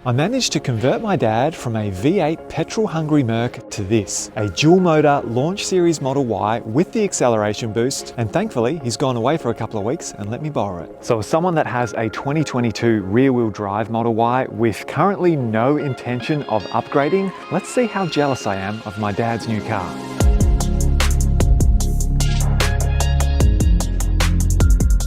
I managed to convert my dad from a V8 petrol-hungry Merc to this, a dual-motor Launch Series Model Y with the acceleration boost, and thankfully he's gone away for a couple of weeks and let me borrow it. So as someone that has a 2022 rear-wheel drive Model Y with currently no intention of upgrading, let's see how jealous I am of my dad's new car.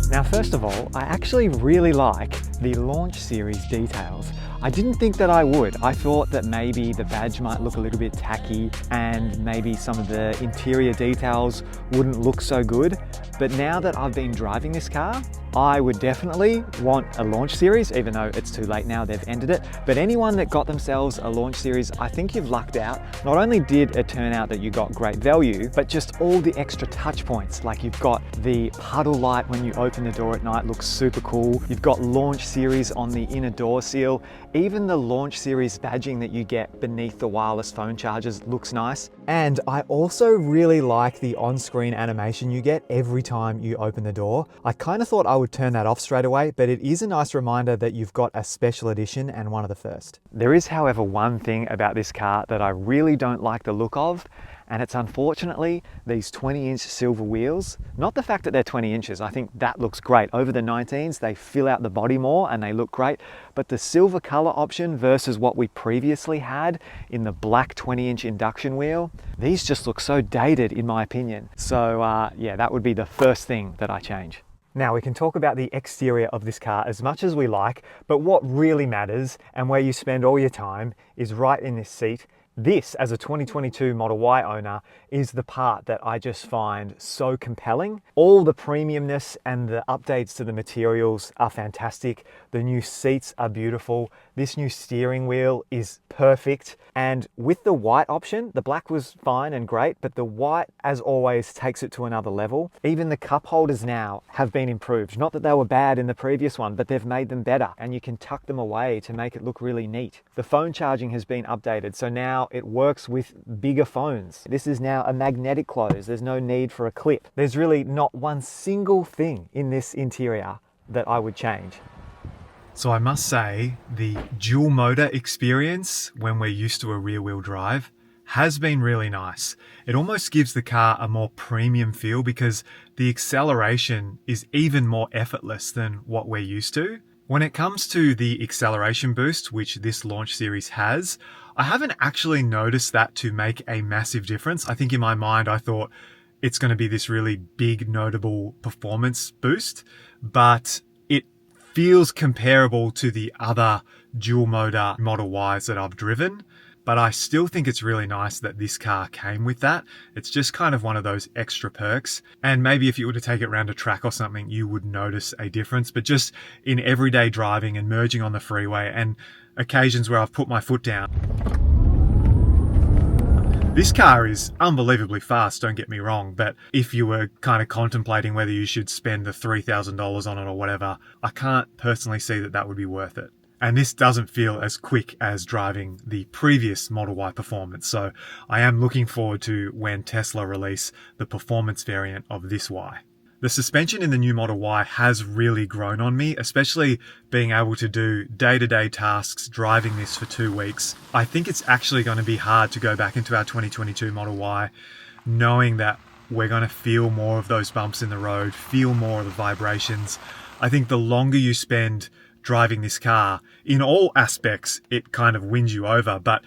Now first of all, I actually really like the Launch Series details. I didn't think that I would. I thought that maybe the badge might look a little bit tacky and maybe some of the interior details wouldn't look so good. But now that I've been driving this car, I would definitely want a Launch Series, even though it's too late now, they've ended it. But anyone that got themselves a Launch Series, I think you've lucked out. Not only did it turn out that you got great value, but just all the extra touch points. Like you've got the puddle light when you open the door at night, looks super cool. You've got Launch Series on the inner door seal. Even the Launch Series badging that you get beneath the wireless phone chargers looks nice. And I also really like the on-screen animation you get every time you open the door. I kind of thought I would turn that off straight away, but it is a nice reminder that you've got a special edition and one of the first. There is, however, one thing about this car that I really don't like the look of, and it's unfortunately these 20-inch silver wheels. Not the fact that they're 20 inches, I think that looks great. Over the 19s, they fill out the body more and they look great, but the silver color option versus what we previously had in the black 20-inch induction wheel, these just look so dated in my opinion. So yeah, that would be the first thing that I change. Now we can talk about the exterior of this car as much as we like, but what really matters and where you spend all your time is right in this seat. This, as a 2022 Model Y owner, is the part that I just find so compelling. All the premiumness and the updates to the materials are fantastic. The new seats are beautiful. This new steering wheel is perfect. And with the white option, the black was fine and great, but the white, as always, takes it to another level. Even the cup holders now have been improved. Not that they were bad in the previous one, but they've made them better, and you can tuck them away to make it look really neat. The phone charging has been updated, so now it works with bigger phones. This is now a magnetic close. There's no need for a clip. There's really not one single thing in this interior that I would change. So I must say, the dual motor experience when we're used to a rear wheel drive has been really nice. It almost gives the car a more premium feel because the acceleration is even more effortless than what we're used to. When it comes to the acceleration boost, which this Launch Series has, I haven't actually noticed that to make a massive difference. I think in my mind, I thought it's going to be this really big, notable performance boost, but it feels comparable to the other dual motor Model Ys that I've driven. But I still think it's really nice that this car came with that. It's just kind of one of those extra perks. And maybe if you were to take it around a track or something, you would notice a difference. But just in everyday driving and merging on the freeway and occasions where I've put my foot down, this car is unbelievably fast, don't get me wrong, but if you were kind of contemplating whether you should spend the $3,000 on it or whatever, I can't personally see that that would be worth it. And this doesn't feel as quick as driving the previous Model Y Performance, so I am looking forward to when Tesla release the performance variant of this Y. The suspension in the new Model Y has really grown on me, especially being able to do day-to-day tasks driving this for 2 weeks. I think it's actually going to be hard to go back into our 2022 Model Y knowing that we're going to feel more of those bumps in the road, feel more of the vibrations. I think the longer you spend driving this car, in all aspects, it kind of wins you over, but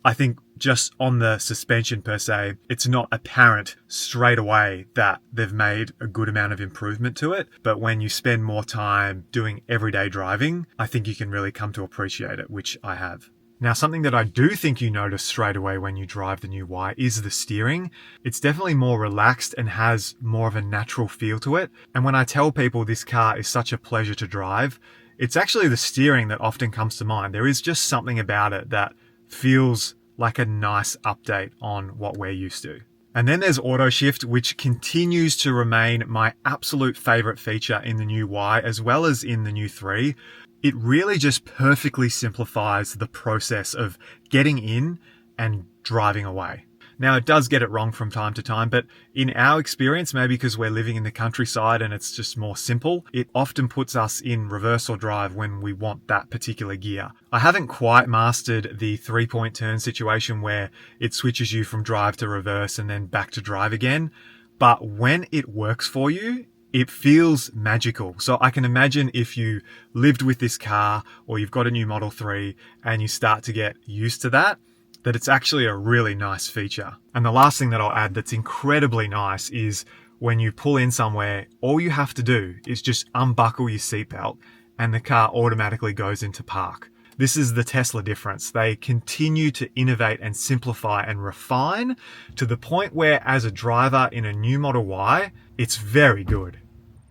I think just on the suspension per se, it's not apparent straight away that they've made a good amount of improvement to it. But when you spend more time doing everyday driving, I think you can really come to appreciate it, which I have. Now, something that I do think you notice straight away when you drive the new Y is the steering. It's definitely more relaxed and has more of a natural feel to it. And when I tell people this car is such a pleasure to drive, it's actually the steering that often comes to mind. There is just something about it that feels like a nice update on what we're used to. And then there's AutoShift, which continues to remain my absolute favorite feature in the new Y as well as in the new 3. It really just perfectly simplifies the process of getting in and driving away. Now, it does get it wrong from time to time, but in our experience, maybe because we're living in the countryside and it's just more simple, it often puts us in reverse or drive when we want that particular gear. I haven't quite mastered the 3-point turn situation where it switches you from drive to reverse and then back to drive again, but when it works for you, it feels magical. So I can imagine if you lived with this car or you've got a new Model 3 and you start to get used to that it's actually a really nice feature. And the last thing that I'll add that's incredibly nice is when you pull in somewhere, all you have to do is just unbuckle your seatbelt and the car automatically goes into park. This is the Tesla difference. They continue to innovate and simplify and refine to the point where as a driver in a new Model Y, it's very good.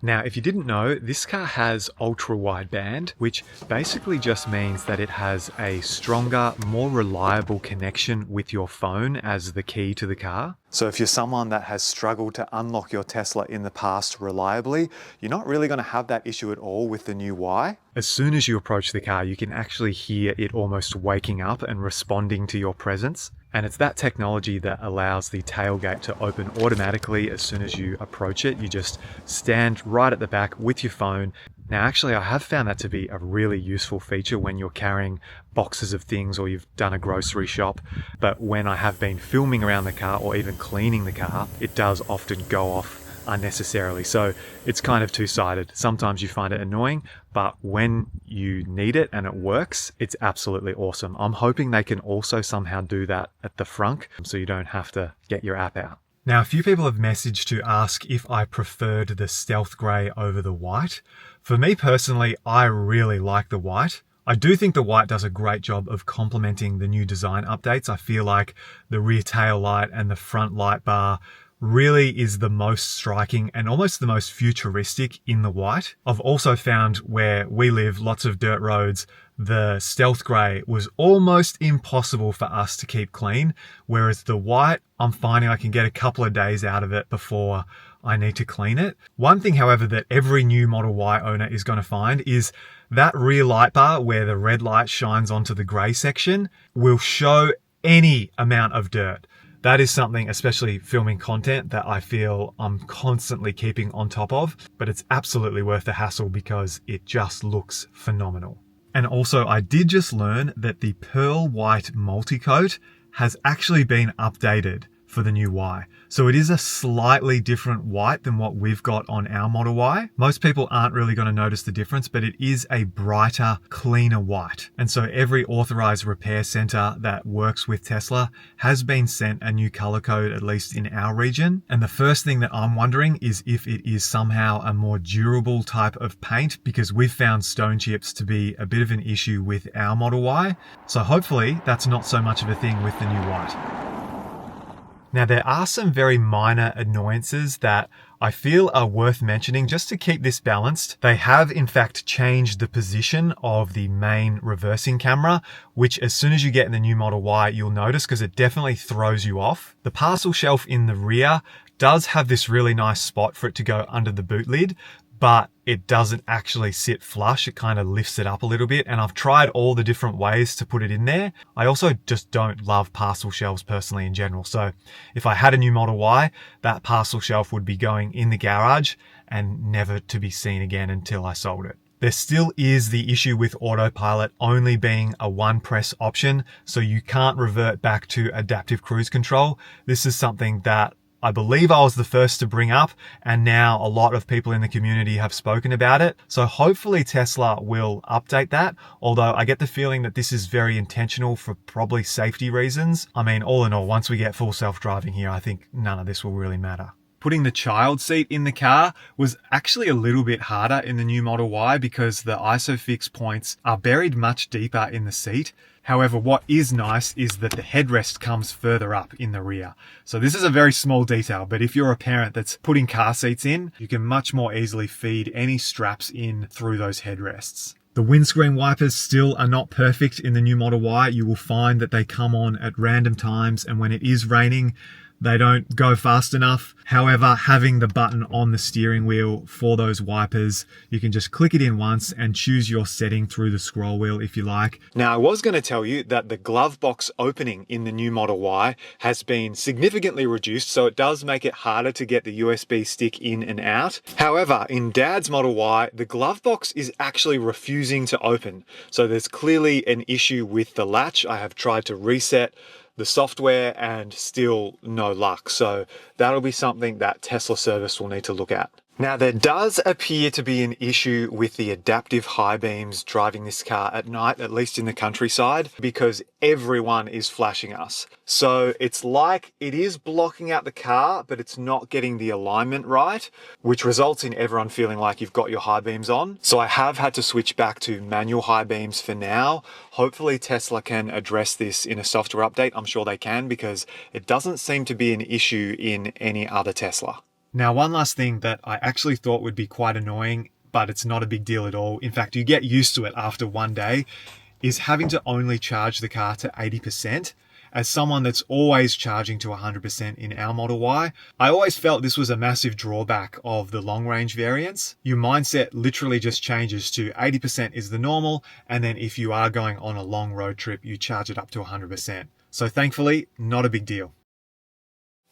Now, if you didn't know, this car has ultra wideband, which basically just means that it has a stronger, more reliable connection with your phone as the key to the car. So if you're someone that has struggled to unlock your Tesla in the past reliably, you're not really going to have that issue at all with the new Y. As soon as you approach the car, you can actually hear it almost waking up and responding to your presence. And it's that technology that allows the tailgate to open automatically as soon as you approach it. You just stand right at the back with your phone. Now, actually, I have found that to be a really useful feature when you're carrying boxes of things or you've done a grocery shop. But when I have been filming around the car or even cleaning the car, it does often go off unnecessarily. So it's kind of two-sided. Sometimes you find it annoying, but when you need it and it works, it's absolutely awesome. I'm hoping they can also somehow do that at the front so you don't have to get your app out. Now, a few people have messaged to ask if I preferred the stealth grey over the white. For me personally, I really like the white. I do think the white does a great job of complementing the new design updates. I feel like the rear tail light and the front light bar really is the most striking and almost the most futuristic in the white. I've also found where we live, lots of dirt roads, the stealth grey was almost impossible for us to keep clean, whereas the white, I'm finding I can get a couple of days out of it before I need to clean it. One thing, however, that every new Model Y owner is going to find is that rear light bar where the red light shines onto the grey section will show any amount of dirt. That is something, especially filming content, that I feel I'm constantly keeping on top of, but it's absolutely worth the hassle because it just looks phenomenal. And also, I did just learn that the pearl white multi-coat has actually been updated for the new Y. So it is a slightly different white than what we've got on our Model Y. Most people aren't really going to notice the difference, but it is a brighter, cleaner white. And so every authorized repair center that works with Tesla has been sent a new color code, at least in our region. And the first thing that I'm wondering is if it is somehow a more durable type of paint, because we've found stone chips to be a bit of an issue with our Model Y. So hopefully that's not so much of a thing with the new white. Now, there are some very minor annoyances that I feel are worth mentioning just to keep this balanced. They have, in fact, changed the position of the main reversing camera, which as soon as you get in the new Model Y, you'll notice because it definitely throws you off. The parcel shelf in the rear does have this really nice spot for it to go under the boot lid, but it doesn't actually sit flush. It kind of lifts it up a little bit. And I've tried all the different ways to put it in there. I also just don't love parcel shelves personally in general. So if I had a new Model Y, that parcel shelf would be going in the garage and never to be seen again until I sold it. There still is the issue with autopilot only being a one press option. So you can't revert back to adaptive cruise control. This is something that I believe I was the first to bring up, and now a lot of people in the community have spoken about it. So hopefully Tesla will update that, although I get the feeling that this is very intentional for probably safety reasons. I mean, all in all, once we get full self-driving here, I think none of this will really matter. Putting the child seat in the car was actually a little bit harder in the new Model Y because the ISOFIX points are buried much deeper in the seat. However, what is nice is that the headrest comes further up in the rear. So this is a very small detail, but if you're a parent that's putting car seats in, you can much more easily feed any straps in through those headrests. The windscreen wipers still are not perfect in the new Model Y. You will find that they come on at random times, and when it is raining, They don't go fast enough. However, having the button on the steering wheel for those wipers, you can just click it in once and choose your setting through the scroll wheel if you like. Now, I was going to tell you that the glove box opening in the new Model Y has been significantly reduced, so it does make it harder to get the USB stick in and out. However, in Dad's Model Y, the glove box is actually refusing to open. So there's clearly an issue with the latch. I have tried to reset the software and still no luck. So that'll be something that Tesla service will need to look at. Now, there does appear to be an issue with the adaptive high beams driving this car at night, at least in the countryside, because everyone is flashing us. So it's like it is blocking out the car, but it's not getting the alignment right, which results in everyone feeling like you've got your high beams on. So I have had to switch back to manual high beams for now. Hopefully Tesla can address this in a software update. I'm sure they can, because it doesn't seem to be an issue in any other Tesla. Now, one last thing that I actually thought would be quite annoying, but it's not a big deal at all. In fact, you get used to it after one day, is having to only charge the car to 80%. As someone that's always charging to 100% in our Model Y, I always felt this was a massive drawback of the long range variants. Your mindset literally just changes to 80% is the normal, and then if you are going on a long road trip, you charge it up to 100%. So thankfully, not a big deal.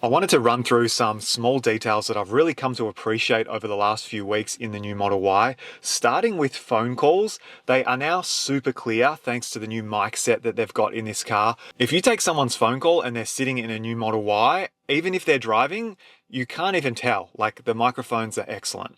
I wanted to run through some small details that I've really come to appreciate over the last few weeks in the new Model Y. Starting with phone calls, they are now super clear thanks to the new mic set that they've got in this car. If you take someone's phone call and they're sitting in a new Model Y, even if they're driving, you can't even tell. Like, the microphones are excellent.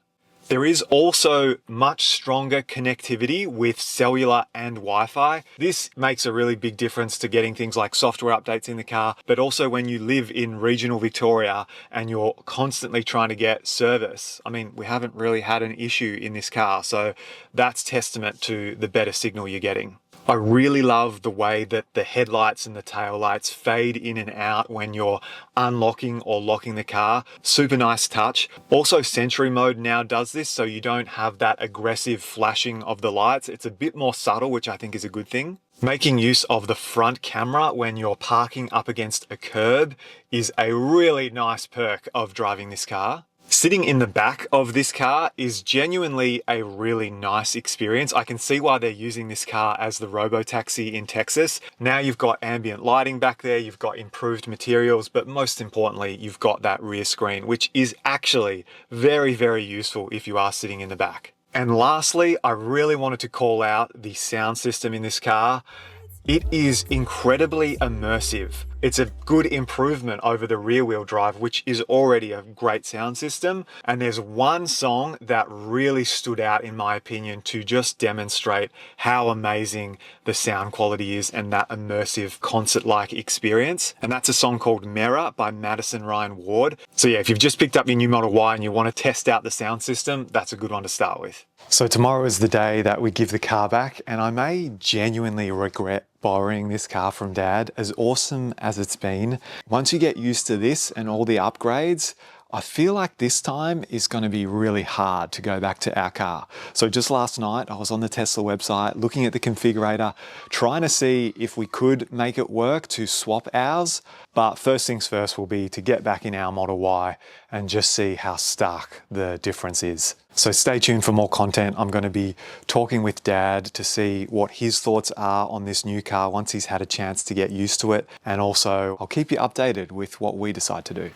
There is also much stronger connectivity with cellular and Wi-Fi. This makes a really big difference to getting things like software updates in the car, but also when you live in regional Victoria and you're constantly trying to get service. I mean, we haven't really had an issue in this car, so that's testament to the better signal you're getting. I really love the way that the headlights and the taillights fade in and out when you're unlocking or locking the car. Super nice touch. Also, Sentry mode now does this, so you don't have that aggressive flashing of the lights. It's a bit more subtle, which I think is a good thing. Making use of the front camera when you're parking up against a curb is a really nice perk of driving this car. Sitting in the back of this car is genuinely a really nice experience. I can see why they're using this car as the robo-taxi in Texas. Now you've got ambient lighting back there, you've got improved materials, but most importantly, you've got that rear screen, which is actually very, very useful if you are sitting in the back. And lastly, I really wanted to call out the sound system in this car. It is incredibly immersive. It's a good improvement over the rear wheel drive, which is already a great sound system. And there's one song that really stood out, in my opinion, to just demonstrate how amazing the sound quality is and that immersive concert-like experience. And that's a song called Mirror by Madison Ryan Ward. So yeah, if you've just picked up your new Model Y and you want to test out the sound system, that's a good one to start with. So tomorrow is the day that we give the car back, and I may genuinely regret borrowing this car from Dad, as awesome as it's been. Once you get used to this and all the upgrades, I feel like this time is going to be really hard to go back to our car. So just last night, I was on the Tesla website looking at the configurator, trying to see if we could make it work to swap ours. But first things first will be to get back in our Model Y and just see how stark the difference is. So stay tuned for more content. I'm going to be talking with Dad to see what his thoughts are on this new car once he's had a chance to get used to it. And also, I'll keep you updated with what we decide to do.